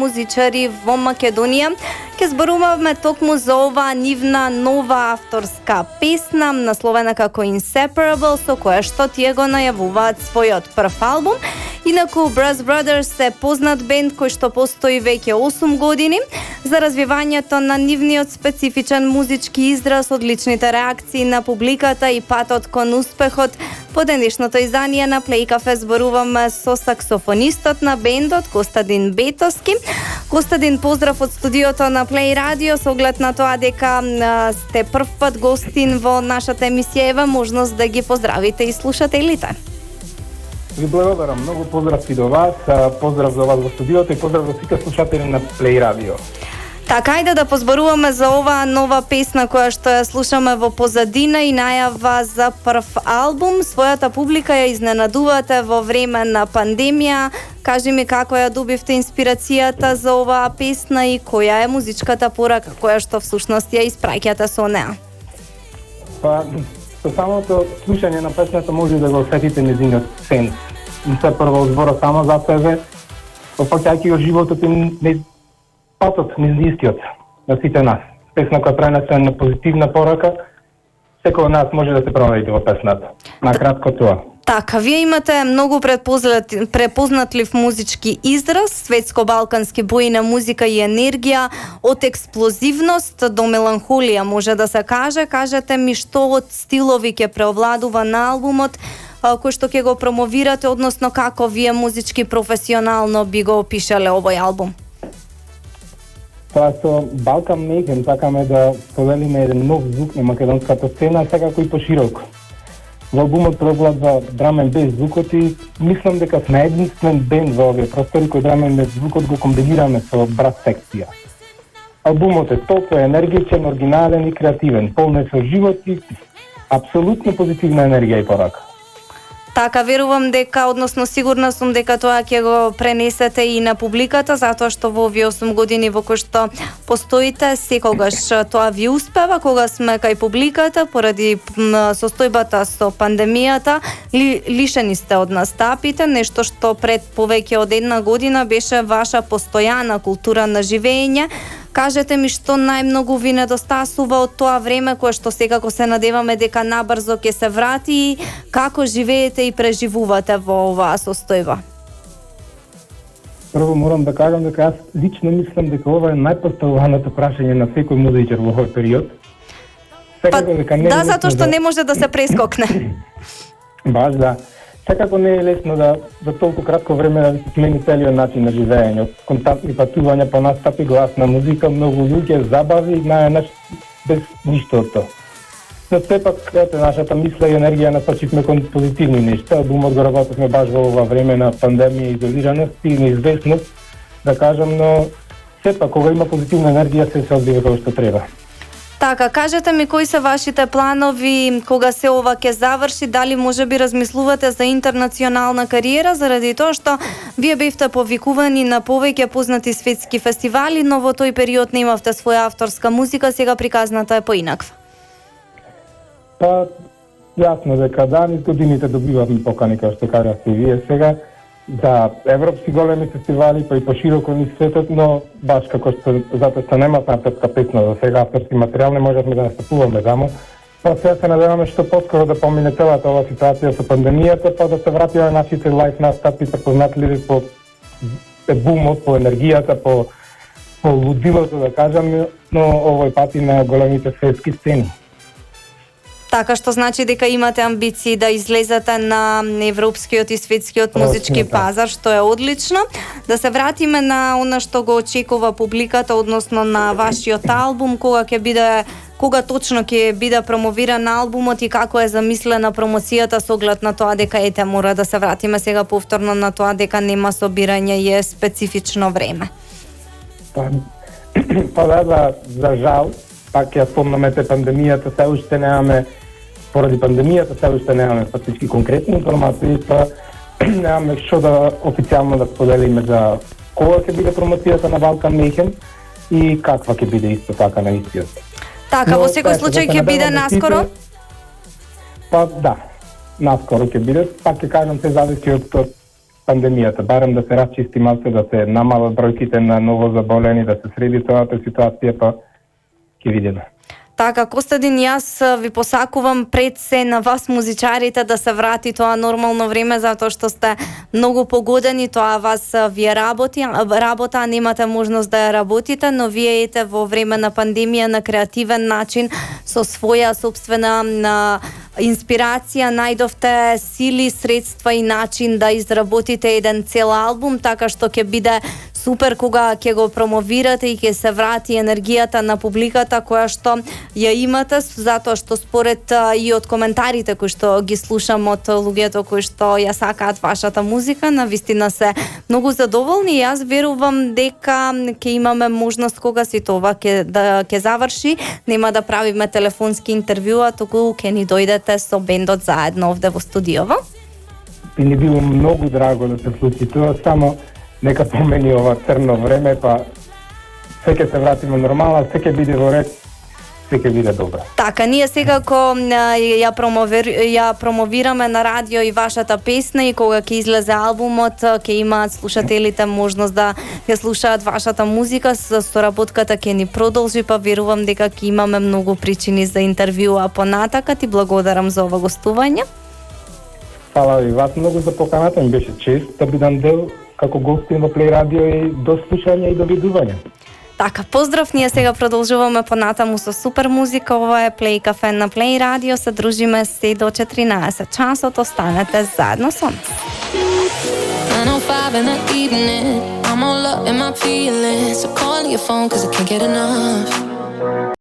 музичари во Македонија. Ке зборуваме токму за оваа нивна нова авторска песна, насловена како Inseparable, со која што тие го најавуваат својот прв албум. Инаку Bros Brothers е познат бенд кој што постои веќе 8 години. За развивањето на нивниот специфичен музички израз, одличните реакции на публиката и патот кон успехот, по денешното издание на Play Cafe зборуваме со саксофонистот на бендот Костадин Бетовски. Костадин, поздрав од студиото на Play Radio, со оглед на тоа дека сте прв пат гостин во нашата емисија, ева можност да ги поздравите и слушателите. Ви благодарам, многу поздрав и до вас, поздрав за вас во студиото и поздрав за сите слушатели на Play Radio. Така, ајде да позборуваме за оваа нова песна која што ја слушаме во позадина и најава за прв албум. Својата публика ја изненадувате во време на пандемија. Кажи ми како ја добивте инспирацијата за оваа песна и која е музичката порака која што всушност ја испраќате со неа? Па, со самото слушање на песната може да го осетите нејзиниот сенс. Се прво збора само за себе, опаќајќи го животот и патот низ истиот на сите нас. Песна која пренесе на позитивна порака, секој од нас може да се пронајде во песната. На кратко тоа. Така, вие имате многу препознатлив музички израз, светско-балкански бои на музика и енергија, од експлозивност до меланхолија може да се каже. Кажете ми што од стилови ќе преовладува на албумот, кој што ќе го промовирате, односно како вие музички професионално би го опишале овој албум? Тоа со Балкан Mayhem сакаме да поделиме еден нов звук на македонската сцена, секако и пошироко. Во албумот преовладува драмен бес звукот и мислам дека сме единствен бенд во овие простори кој драмен бес звукот го комбинираме со брас секција. Албумот е толку енергичен, оригинален и креативен, полн со живот и апсолутно позитивна енергија и порака. Така, верувам дека, односно сигурна сум дека тоа ќе го пренесете и на публиката, затоа што во овие 8 години во кои што постоите, секогаш тоа ви успева, кога сме кај публиката, поради состојбата со пандемијата, лишени сте од настапите, нешто што пред повеќе од една година беше ваша постојана култура на живење. Кажете ми што најмногу ви недостасува од тоа време кое што секако се надеваме дека набрзо ќе се врати и како живеете и преживувате во оваа состојба? Прво морам да кажам дека јас лично мислам дека ова е најпоставуваното прашање на секој музичар во овој период. Секако дека не да, затоа што не може да се прескокне. Баш да. Секако не е лесно да за толку кратко време да се смени целиот начин на живење, контактни патувања по настапи, гласна музика, многу луѓе, забави, најнаш без ништо од тоа. Но сепак, ете, нашата мисла и енергија насочивме кон позитивни нешта. Албумот го работевме баш во ова време на пандемија, изолираност и неизвестност, да кажам, но сепак, кога има позитивна енергија, се одбива како што треба. Така, кажете ми кои се вашите планови кога се ова ќе заврши, дали може би размислувате за интернационална кариера, заради тоа што вие бевте повикувани на повеќе познати светски фестивали, но во тој период не имавте своја авторска музика, сега приказната е поинаква. Па, јасно дека да, низ годините добивавме покани, како што кажавте и вие сега, за европски големи фестивали, па и пошироко низ светот, но баш како што затоа што нема авторска песна за сега, авторски материјал, не можевме да настапуваме само. Па сега се надеваме што поскоро да помине целата ова ситуација со пандемијата, па да се вратиме нашите лайф настапи, препознатливи по бумот, по енергијата, по лудилото, да кажам, но овој пат и на големите светски сцени. Така што значи дека имате амбиции да излезете на европскиот и светскиот музички пазар, што е одлично. Да се вратиме на она што го очекува публиката, односно на вашиот албум, кога точно ќе биде промовиран албумот и како е замислена промоцијата со оглед на тоа дека ете мора да се вратиме сега повторно на тоа дека нема собирање и е специфично време. Па да, за жал, пак ја спомнаме пандемијата, се уште немаме поради пандемијата се уште немаме фактички конкретни информации, па немаме што да официјално да споделиме за кога ќе биде промоцијата на Балкан Mayhem и каква ќе биде исто така на истиот. Така, во секој случај ќе биде наскоро? Па да, наскоро ќе биде, пак ќе кажам се зависи од пандемијата, барем да се расчисти малце, да се намалат бројките на новозаболени, да се среди целата ситуација, па ќе видиме. Така, Костадин, јас ви посакувам пред се на вас музичарите да се врати тоа нормално време, затоа што сте многу погодени, тоа вас ви е работа, немате можност да ја работите, но вие ете во време на пандемија на креативен начин со своја собствена инспирација најдовте сили, средства и начин да изработите еден цел албум, така што ќе биде супер кога ќе го промовирате и ќе се врати енергијата на публиката која што ја имате, затоа што според и од коментарите кои што ги слушам од луѓето кои што ја сакаат вашата музика, навистина се многу задоволни и јас верувам дека ќе имаме можност кога си тоа ќе заврши, нема да правиме телефонски интервјуа, туку ќе ни дојдете со бендот заедно овде во студиово. И ни било многу драго да се случи тоа, само нека помени ова црно време, па се ќе се вратиме нормално, се ќе биде во ред, се ќе биде добро. Така, ние секако ја промовираме на радио и вашата песна и кога ќе излезе албумот, ќе имаат слушателите можност да ја слушаат вашата музика, соработката ќе ни продолжи, па верувам дека ќе имаме многу причини за интервјуа понатака. Ти благодарам за ова гостување. Фала ви вас многу за поканата, ми беше чест да бидам дел како гостин во Плей Радио и до слушање и до видување. Така, поздрав, ние сега продолжуваме понатаму со супер музика. Ова е Плей Кафе на Плей Радио. Се дружиме се до 14 часот. Останете заедно со нас. 9:05 in the evening, I'm all up in my feelings, so call your phone 'cause I can't get enough.